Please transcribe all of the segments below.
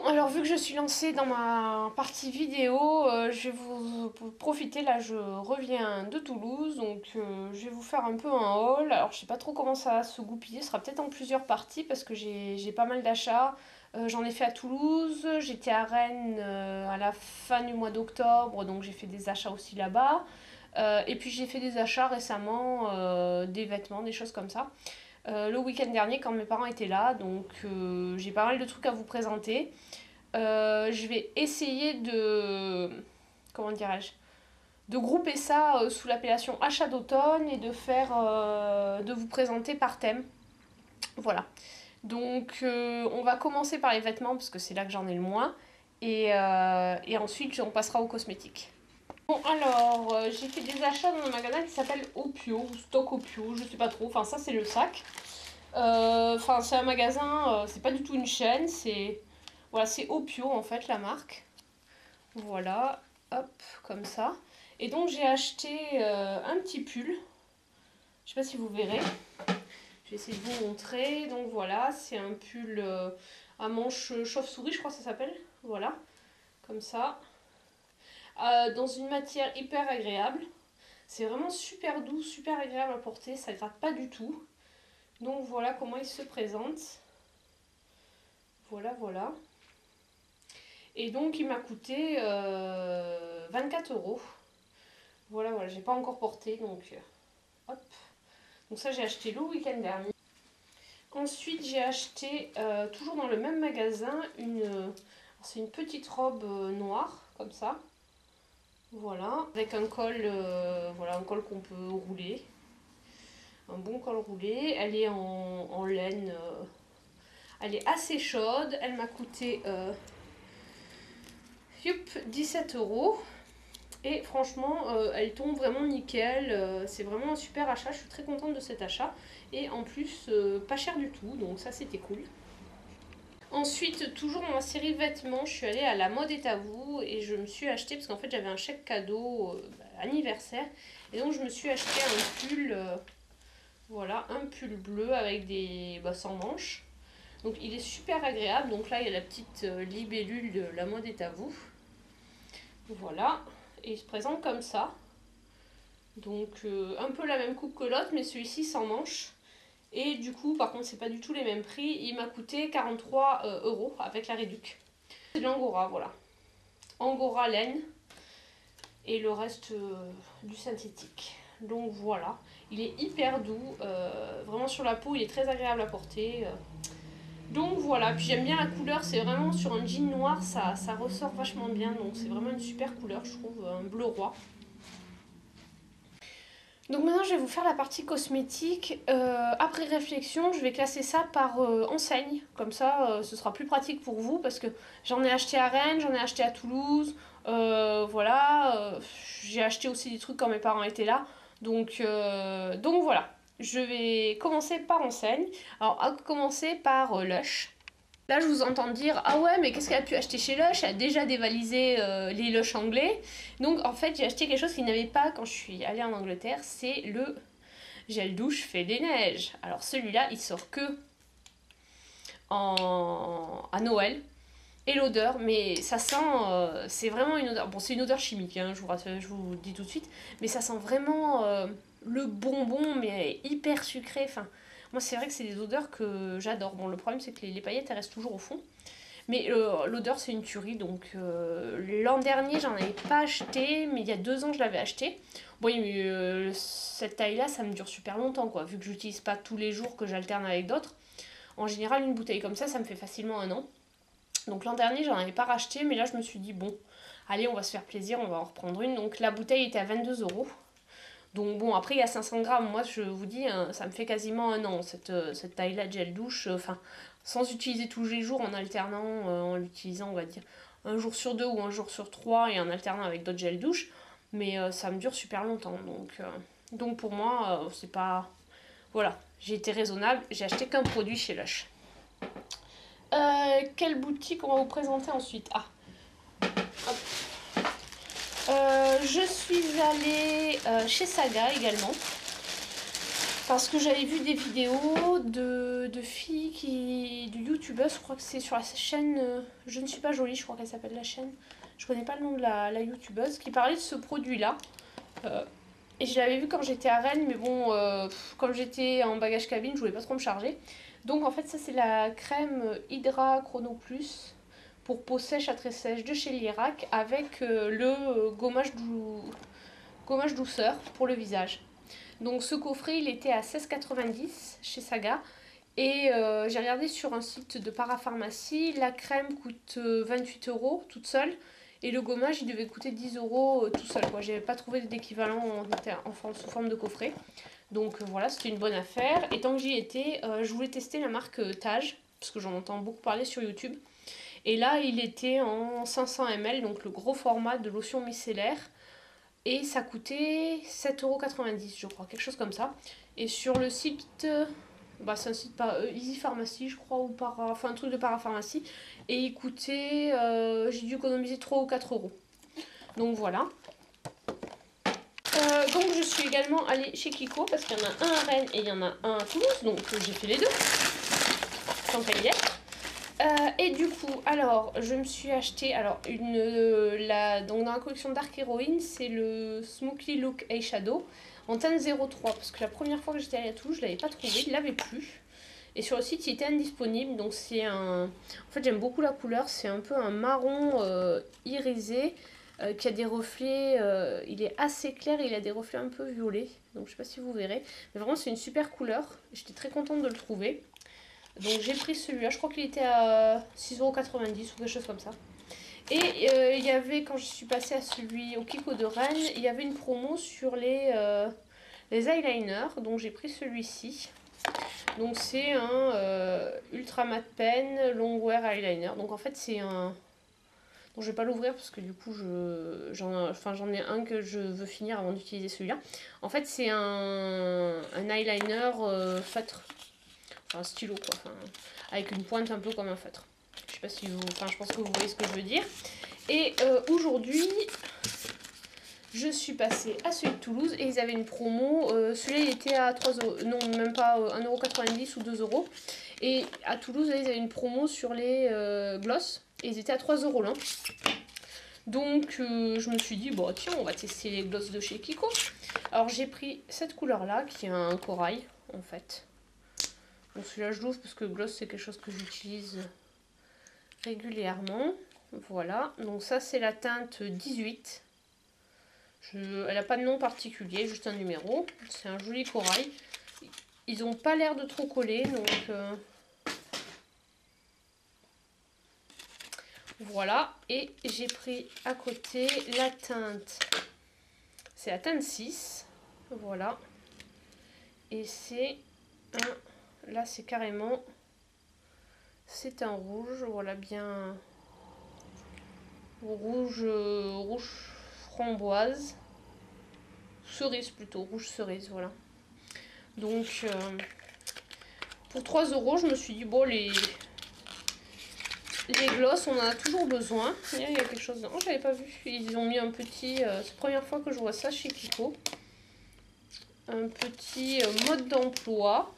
Alors vu que je suis lancée dans ma partie vidéo, je vais vous profiter, là je reviens de Toulouse, donc je vais vous faire un peu un haul. Alors je sais pas trop comment ça va se goupiller, ce sera peut-être en plusieurs parties parce que j'ai pas mal d'achats. J'en ai fait à Toulouse, j'étais à Rennes à la fin du mois d'octobre, donc j'ai fait des achats aussi là-bas. Et puis j'ai fait des achats récemment, des vêtements, des choses comme ça. Le week-end dernier quand mes parents étaient là, donc j'ai pas mal de trucs à vous présenter. Je vais essayer de, comment dirais-je, de grouper ça sous l'appellation achat d'automne et de vous présenter par thème. Voilà. Donc on va commencer par les vêtements parce que c'est là que j'en ai le moins. Et ensuite on passera aux cosmétiques. Bon alors, j'ai fait des achats dans un magasin qui s'appelle Opio, ou Stock Opio, je sais pas trop, enfin ça c'est le sac. Enfin c'est un magasin, c'est pas du tout une chaîne, c'est voilà, c'est Opio en fait la marque. Voilà, hop, comme ça. Et donc j'ai acheté un petit pull. Je sais pas si vous verrez. Je vais essayer de vous montrer. Donc voilà, c'est un pull à manches chauve-souris, je crois que ça s'appelle. Voilà, comme ça. Dans une matière hyper agréable. C'est vraiment super doux, super agréable à porter. Ça gratte pas du tout. Donc voilà comment il se présente. Voilà, voilà. Et donc il m'a coûté 24 €. Voilà, voilà, j'ai pas encore porté, donc hop. Donc ça j'ai acheté le week-end dernier. Ensuite j'ai acheté, toujours dans le même magasin, c'est une petite robe noire, comme ça. Voilà, avec un col, voilà, un col qu'on peut rouler. Un bon col roulé. Elle est en laine, elle est assez chaude. Elle m'a coûté 17 €. Et franchement, elle tombe vraiment nickel. C'est vraiment un super achat. Je suis très contente de cet achat. Et en plus, pas cher du tout. Donc ça, c'était cool. Ensuite, toujours dans ma série de vêtements, je suis allée à La Mode est à vous. Et je me suis acheté, parce qu'en fait, j'avais un chèque cadeau anniversaire. Et donc, je me suis acheté un pull, voilà, un pull bleu avec des sans manches. Donc, il est super agréable. Donc là, il y a la petite libellule de La Mode est à vous. Voilà. Et il se présente comme ça. Donc un peu la même coupe que l'autre, mais celui-ci sans manche. Et du coup, par contre, c'est pas du tout les mêmes prix. Il m'a coûté 43 € avec la réduc. C'est de l'Angora, voilà. Angora laine. Et le reste du synthétique. Donc voilà. Il est hyper doux. Vraiment sur la peau, il est très agréable à porter. Donc voilà. Puis j'aime bien la couleur. C'est vraiment sur un jean noir, ça ressort vachement bien. Donc c'est vraiment une super couleur, je trouve. Un bleu roi. Donc maintenant je vais vous faire la partie cosmétique. Après réflexion, je vais classer ça par enseigne. Comme ça, ce sera plus pratique pour vous parce que j'en ai acheté à Rennes, j'en ai acheté à Toulouse. Voilà. J'ai acheté aussi des trucs quand mes parents étaient là. Donc voilà. Je vais commencer par enseigne. Alors à commencer par Lush. Là, je vous entends dire « Ah ouais, mais qu'est-ce qu'elle a pu acheter chez Lush? Elle a déjà dévalisé les Lush anglais. » Donc, en fait, j'ai acheté quelque chose qu'il n'y avait pas quand je suis allée en Angleterre. C'est le gel douche fait des neiges. Alors, celui-là, il sort que à Noël. Et l'odeur, mais ça sent... c'est vraiment une odeur... Bon, c'est une odeur chimique, hein, je vous le dis tout de suite. Mais ça sent vraiment le bonbon, mais hyper sucré. Enfin... Moi, c'est vrai que c'est des odeurs que j'adore. Bon, le problème, c'est que les paillettes, elles restent toujours au fond. Mais l'odeur, c'est une tuerie. Donc, l'an dernier, j'en avais pas acheté. Mais il y a 2 ans, je l'avais acheté. Bon, cette taille-là, ça me dure super longtemps, quoi. Vu que j'utilise pas tous les jours, que j'alterne avec d'autres. En général, une bouteille comme ça me fait facilement 1 an. Donc, l'an dernier, j'en avais pas racheté. Mais là, je me suis dit, bon, allez, on va se faire plaisir. On va en reprendre une. Donc, la bouteille était à 22 €. Donc bon, après il y a 500 grammes, moi je vous dis, hein, ça me fait quasiment 1 an, cette taille-là de gel douche, enfin, sans utiliser tous les jours, en alternant, en l'utilisant, on va dire, un jour sur 2 ou un jour sur 3, et en alternant avec d'autres gel douche, mais ça me dure super longtemps, donc pour moi, c'est pas... Voilà, j'ai été raisonnable, j'ai acheté qu'un produit chez Lush. Quelle boutique on va vous présenter ensuite? Ah, hop. Je suis allée chez Saga également. Parce que j'avais vu des vidéos de filles de youtubeuses, je crois que c'est sur la chaîne Je ne suis pas jolie, je crois qu'elle s'appelle la chaîne. Je connais pas le nom de la youtubeuse, qui parlait de ce produit-là. Et je l'avais vu quand j'étais à Rennes, mais bon, comme j'étais en bagage cabine, je voulais pas trop me charger. Donc en fait, ça c'est la crème Hydra Chrono Plus pour peau sèche à très sèche de chez Lierac avec le gommage douceur pour le visage. Donc ce coffret, il était à 16,90 chez Saga. Et j'ai regardé sur un site de parapharmacie, la crème coûte 28 € toute seule. Et le gommage, il devait coûter 10 € tout seul. J'avais pas trouvé d'équivalent sous forme de coffret. Donc voilà, c'était une bonne affaire. Et tant que j'y étais, je voulais tester la marque Tage, parce que j'en entends beaucoup parler sur YouTube. Et là, il était en 500 ml, donc le gros format de lotion micellaire. Et ça coûtait 7,90 €, je crois, quelque chose comme ça. Et sur le site, c'est un site par Easy Pharmacy, je crois, ou enfin un truc de parapharmacie. Et il coûtait, j'ai dû économiser 3 ou 4 €. Donc voilà. Donc je suis également allée chez Kiko, parce qu'il y en a un à Rennes et il y en a un à Toulouse. Donc j'ai fait les deux, tant qu'à y être. Et du coup, alors, je me suis acheté, alors, donc dans la collection Dark Heroine, c'est le Smoky Look Eyeshadow en teinte 03, parce que la première fois que j'étais allée à Toulouse, je l'avais pas trouvé, il l'avait plus. Et sur le site, il était indisponible, donc c'est un... En fait, j'aime beaucoup la couleur, c'est un peu un marron irisé, qui a des reflets, il est assez clair et il a des reflets un peu violets, donc je sais pas si vous verrez. Mais vraiment, c'est une super couleur, j'étais très contente de le trouver. Donc j'ai pris celui-là, je crois qu'il était à 6,90 € ou quelque chose comme ça. Et il y avait, quand je suis passée à celui au Kiko de Rennes, il y avait une promo sur les eyeliners. Donc j'ai pris celui-ci. Donc c'est un Ultra Matte Pen Longwear Eyeliner. Donc en fait c'est un... Donc je vais pas l'ouvrir parce que du coup j'en ai un que je veux finir avant d'utiliser celui-là. En fait c'est un eyeliner feutre. Un stylo quoi, avec une pointe un peu comme un feutre. Je sais pas si vous... je pense que vous voyez ce que je veux dire. Et aujourd'hui, je suis passée à celui de Toulouse et ils avaient une promo. Celui-là, il était à 3 €, non, même pas 1,90 € ou 2 €. Et à Toulouse, là, ils avaient une promo sur les gloss et ils étaient à 3 € l'un. Donc, je me suis dit, bon, tiens, on va tester les gloss de chez Kiko. Alors, j'ai pris cette couleur-là qui est un corail en fait. Donc celui-là je l'ouvre parce que le gloss c'est quelque chose que j'utilise régulièrement. Voilà, donc ça c'est la teinte 18. Elle n'a pas de nom particulier, juste un numéro. C'est un joli corail. Ils n'ont pas l'air de trop coller, donc voilà. Et j'ai pris à côté la teinte. C'est la teinte 6. Voilà. Et c'est un... Là, c'est carrément... C'est un rouge, voilà, bien... Rouge framboise. Cerise plutôt, rouge cerise, voilà. Donc, pour 3 €, je me suis dit, bon, les gloss, on en a toujours besoin. Il y a quelque chose... Non, j'avais pas vu. Ils ont mis un petit... c'est la première fois que je vois ça chez Kiko. Un petit mode d'emploi.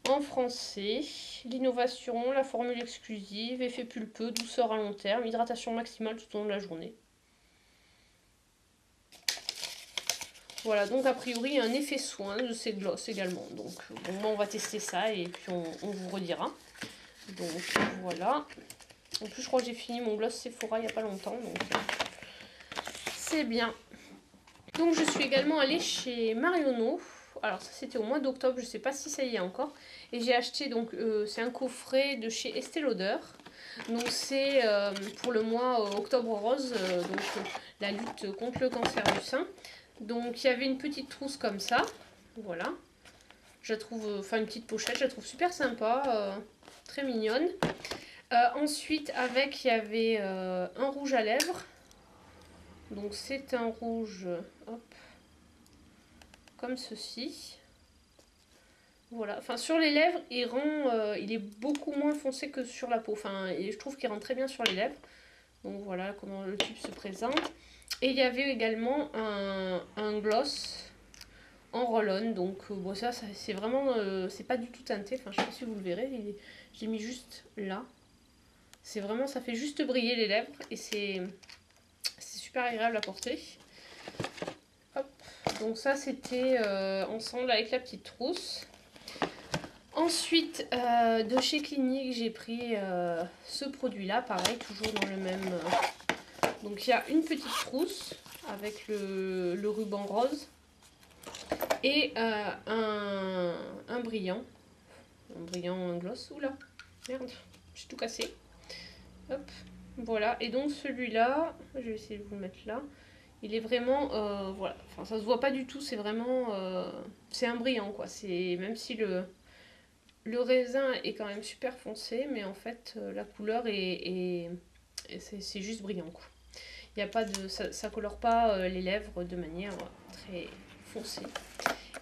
En français, l'innovation, la formule exclusive, effet pulpeux, douceur à long terme, hydratation maximale tout au long de la journée. Voilà, donc a priori un effet soin de ces gloss également. Donc bon, on va tester ça et puis on vous redira. Donc voilà. En plus je crois que j'ai fini mon gloss Sephora il n'y a pas longtemps. Donc c'est bien. Donc je suis également allée chez Marionneau. Alors ça c'était au mois d'octobre, je sais pas si ça y est encore. Et j'ai acheté donc c'est un coffret de chez Estée Lauder. Donc c'est pour le mois octobre rose, donc la lutte contre le cancer du sein. Donc il y avait une petite trousse comme ça, voilà. Je la trouve, enfin une petite pochette, je la trouve super sympa, très mignonne. Ensuite avec il y avait un rouge à lèvres. Donc c'est un rouge, hop, comme ceci. Voilà, enfin sur les lèvres, il est beaucoup moins foncé que sur la peau. Enfin, et je trouve qu'il rend très bien sur les lèvres. Donc voilà comment le tube se présente. Et il y avait également un gloss en roll-on. Donc bon, ça c'est vraiment, c'est pas du tout teinté. Enfin, je sais pas si vous le verrez. J'ai mis juste là. C'est vraiment, ça fait juste briller les lèvres et c'est super agréable à porter. Hop. Donc ça c'était ensemble avec la petite trousse. Ensuite, de chez Clinique, j'ai pris ce produit-là, pareil, toujours dans le même... Donc il y a une petite trousse avec le ruban rose et un brillant. Un brillant gloss. Oula, merde, j'ai tout cassé. Hop, voilà. Et donc celui-là, je vais essayer de vous le mettre là. Il est vraiment, voilà, enfin ça se voit pas du tout, c'est vraiment, c'est un brillant quoi. C'est même si le raisin est quand même super foncé, mais en fait la couleur c'est juste brillant quoi. Il y a pas de, ça colore pas les lèvres de manière très foncée.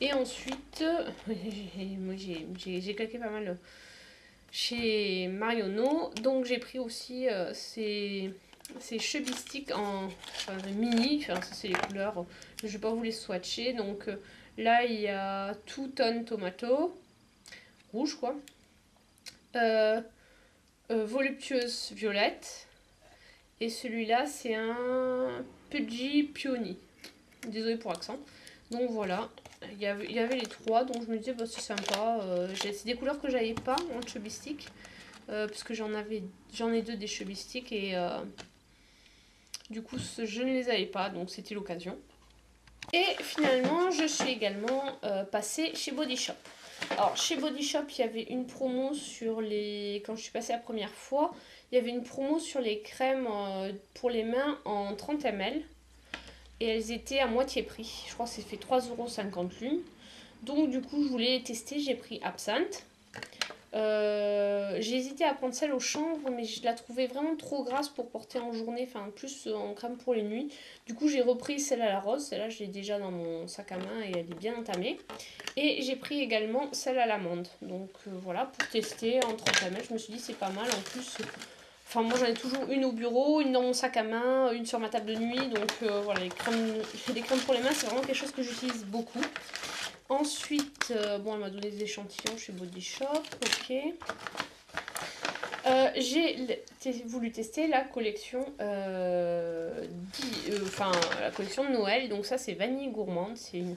Et ensuite, moi j'ai claqué pas mal chez Marionneau, donc j'ai pris aussi ces chubby sticks en mini, enfin ça c'est les couleurs, je vais pas vous les swatcher. Donc là il y a Two Tone Tomato, rouge quoi, voluptueuse violette, et celui-là c'est un Pudgy Peony, désolé pour l'accent. Donc voilà, il y avait les trois, donc je me disais bah, c'est sympa, c'est des couleurs que j'avais pas en chubby stick, parce que j'en ai deux des chubby sticks et du coup je ne les avais pas, donc c'était l'occasion. Et finalement je suis également passée chez Body Shop. Alors chez Body Shop il y avait une promo sur les... Quand je suis passée la première fois, il y avait une promo sur les crèmes pour les mains en 30 ml. Et elles étaient à moitié prix. Je crois que c'est fait 3,50 € l'une. Donc du coup je voulais les tester, j'ai pris Absinthe. J'ai hésité à prendre celle au chanvre, mais je la trouvais vraiment trop grasse pour porter en journée, enfin plus en crème pour les nuits. Du coup j'ai repris celle à la rose, celle-là je l'ai déjà dans mon sac à main et elle est bien entamée. Et j'ai pris également celle à l'amande, donc voilà, pour tester en 30 ml, je me suis dit c'est pas mal. En plus, enfin moi j'en ai toujours une au bureau, une dans mon sac à main, une sur ma table de nuit, donc voilà, les crèmes pour les mains c'est vraiment quelque chose que j'utilise beaucoup. Ensuite, bon, elle m'a donné des échantillons chez Body Shop, ok. J'ai voulu tester la collection, la collection de Noël. Donc ça, c'est vanille gourmande. C'est une...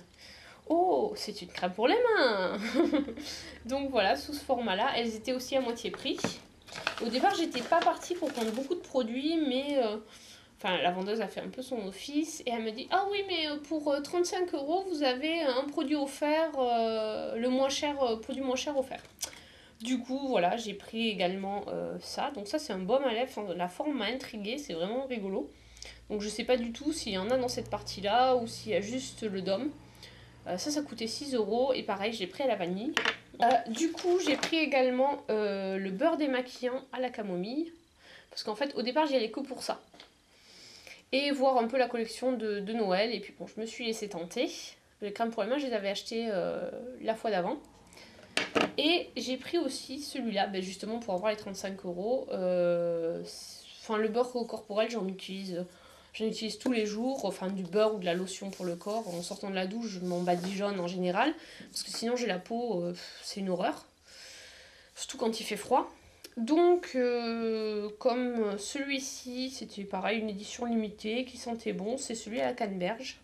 Oh, c'est une crème pour les mains. Donc voilà, sous ce format-là, elles étaient aussi à moitié prix. Au départ, j'étais pas partie pour prendre beaucoup de produits, mais... Enfin, la vendeuse a fait un peu son office et elle me dit ah oui, mais pour 35 € vous avez un produit offert, le moins cher, produit moins cher offert. Du coup, voilà, j'ai pris également ça. Donc ça, c'est un baume à lèvres. Enfin, la forme m'a intriguée, c'est vraiment rigolo. Donc je sais pas du tout s'il y en a dans cette partie-là ou s'il y a juste le dôme. Ça coûtait 6 € et pareil, j'ai pris à la vanille. Du coup, j'ai pris également le beurre démaquillant à la camomille. Parce qu'en fait, au départ, j'y allais que pour ça. Et voir un peu la collection de Noël. Et puis bon, je me suis laissée tenter. Les crèmes pour les mains, je les avais achetées la fois d'avant. Et j'ai pris aussi celui-là, ben justement pour avoir les 35 €. Enfin, le beurre corporel, j'en utilise tous les jours. Enfin, du beurre ou de la lotion pour le corps. En sortant de la douche, je m'en badigeonne en général. Parce que sinon, j'ai la peau, c'est une horreur. Surtout quand il fait froid. Donc, comme celui-ci, c'était pareil, une édition limitée qui sentait bon, c'est celui à la canneberge.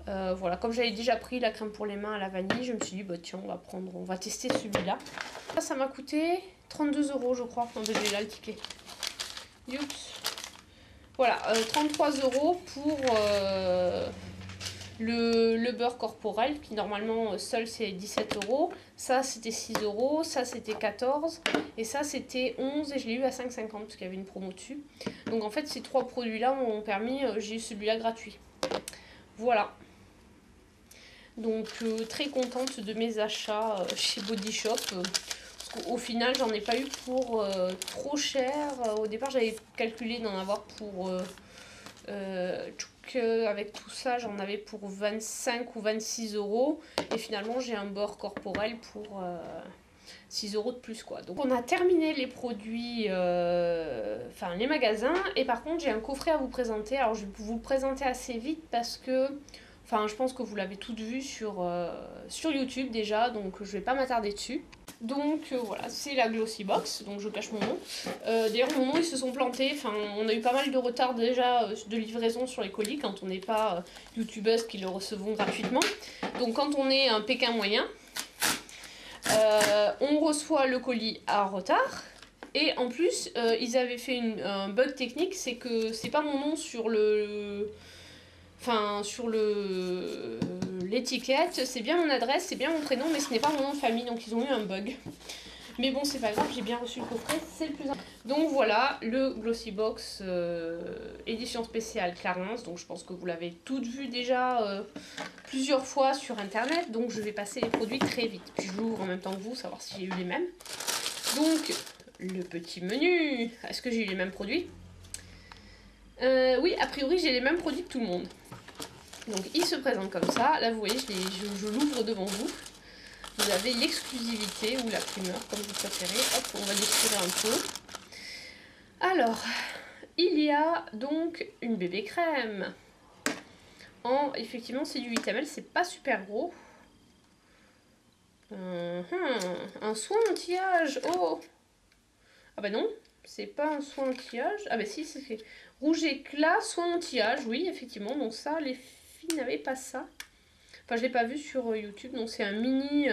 Voilà, comme j'avais déjà pris la crème pour les mains à la vanille, je me suis dit, bah tiens, on va tester celui-là. Ça m'a coûté 32 € je crois, enfin, j'ai là le ticket. Youps. Voilà, 33 € pour le beurre corporel, qui normalement seul c'est 17 €. Ça c'était 6 €, ça c'était 14 € et ça c'était 11 € et je l'ai eu à 5,50 € parce qu'il y avait une promo dessus. Donc en fait ces trois produits là m'ont permis, j'ai eu celui-là gratuit. Voilà. Donc très contente de mes achats chez Body Shop. Parce qu'au final j'en ai pas eu pour trop cher. Au départ j'avais calculé d'en avoir pour... avec tout ça j'en avais pour 25 ou 26 € et finalement j'ai un beurre corporel pour 6 € de plus quoi. Donc on a terminé les produits, enfin les magasins, et par contre j'ai un coffret à vous présenter. Alors je vais vous le présenter assez vite parce que Enfin, je pense que vous l'avez toutes vu sur YouTube déjà, donc je vais pas m'attarder dessus. Donc voilà, c'est la Glossy Box, donc je cache mon nom. D'ailleurs, mon nom, ils se sont plantés. Enfin, on a eu pas mal de retard déjà de livraison sur les colis quand on n'est pas youtubeuse qui le recevons gratuitement. Donc quand on est un Pékin moyen, on reçoit le colis à retard. Et en plus, ils avaient fait un bug technique, c'est que c'est pas mon nom sur l'étiquette, c'est bien mon adresse, c'est bien mon prénom, mais ce n'est pas mon nom de famille, donc ils ont eu un bug. Mais bon, c'est pas grave, j'ai bien reçu le coffret, c'est le plus important. Donc voilà, le Glossy Box édition spéciale Clarins. Donc je pense que vous l'avez toutes vu déjà plusieurs fois sur internet, donc je vais passer les produits très vite. Puis je l'ouvre en même temps que vous, savoir si j'ai eu les mêmes. Donc, le petit menu. Est-ce que j'ai eu les mêmes produits? Oui, a priori j'ai les mêmes produits que tout le monde. Donc il se présente comme ça. Là vous voyez, je l'ouvre devant vous. Vous avez l'exclusivité ou la primeur, comme vous préférez. Hop, on va déchirer un peu. Alors, il y a donc une bébé crème. Effectivement, c'est du 8 ml, c'est pas super gros. Un soin anti-âge. Oh! Ah bah non, c'est pas un soin anti-âge. Ah bah si, c'est fait. Rouge éclat, soin anti-âge, oui, effectivement. Donc ça, les filles n'avaient pas ça. Enfin, je l'ai pas vu sur YouTube. Donc c'est un mini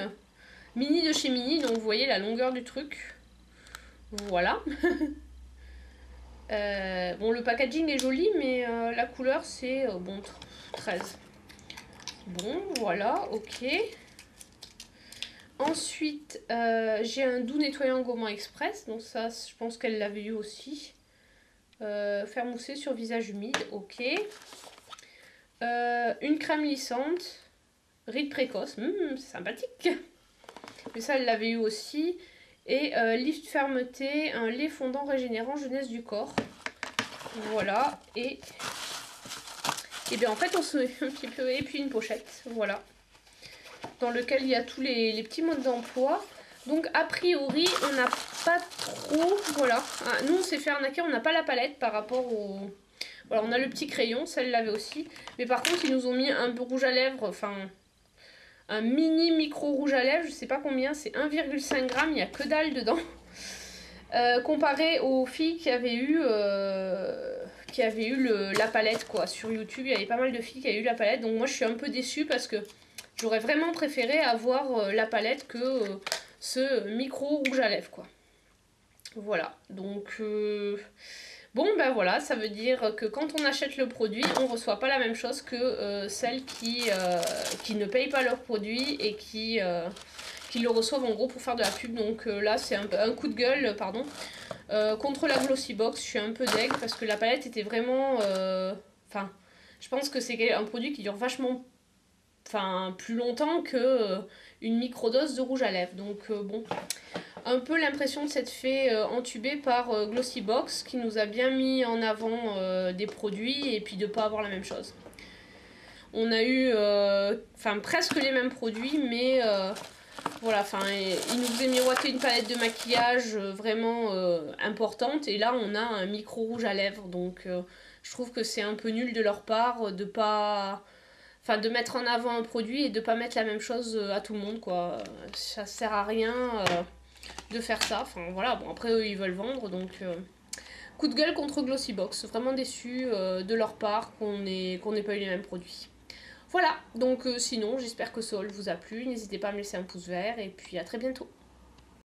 de chez Mini. Donc vous voyez la longueur du truc. Voilà. Bon, le packaging est joli, mais la couleur, c'est bon, 13. Bon, voilà, ok. Ensuite, j'ai un doux nettoyant gommant express. Donc ça, je pense qu'elle l'avait eu aussi. Faire mousser sur visage humide, ok. Une crème lissante. Ride précoce, c'est sympathique. Mais ça, elle l'avait eu aussi. Et lift fermeté, un lait fondant régénérant jeunesse du corps. Voilà. Et bien en fait, on se met un petit peu. Et puis une pochette, voilà. Dans lequel il y a tous les petits modes d'emploi. Donc a priori, on n'a pas trop. Voilà. Ah, nous, on s'est fait arnaquer, on n'a pas la palette par rapport au. Voilà, on a le petit crayon, celle l'avait aussi. Mais par contre, ils nous ont mis un rouge à lèvres, enfin. Un mini micro rouge à lèvres, je sais pas combien, c'est 1,5 g, il n'y a que dalle dedans. Comparé aux filles qui avaient eu, la palette quoi. Sur YouTube, il y avait pas mal de filles qui avaient eu la palette. Donc moi je suis un peu déçue parce que j'aurais vraiment préféré avoir la palette que ce micro rouge à lèvres quoi. Voilà, donc bon ben voilà, ça veut dire que quand on achète le produit, on reçoit pas la même chose que celles qui ne payent pas leur produit et qui le reçoivent en gros pour faire de la pub. Donc là c'est un coup de gueule, pardon, contre la Glossy Box. Je suis un peu deg parce que la palette était vraiment... Enfin, je pense que c'est un produit qui dure vachement... Enfin, plus longtemps que une microdose de rouge à lèvres. Donc bon... Un peu l'impression de s'être fait entuber par Glossy Box qui nous a bien mis en avant des produits et puis de pas avoir la même chose. On a eu presque les mêmes produits, mais voilà, il nous faisait miroiter une palette de maquillage vraiment importante et là on a un micro rouge à lèvres. Donc je trouve que c'est un peu nul de leur part de pas... Enfin, de mettre en avant un produit et de pas mettre la même chose à tout le monde, quoi. Ça sert à rien de faire ça. Enfin, voilà. Bon, après, eux, ils veulent vendre, donc... coup de gueule contre Glossy Box. Vraiment déçu de leur part qu'on n'ait pas eu les mêmes produits. Voilà. Donc, sinon, j'espère que ce haul vous a plu. N'hésitez pas à me laisser un pouce vert et puis à très bientôt.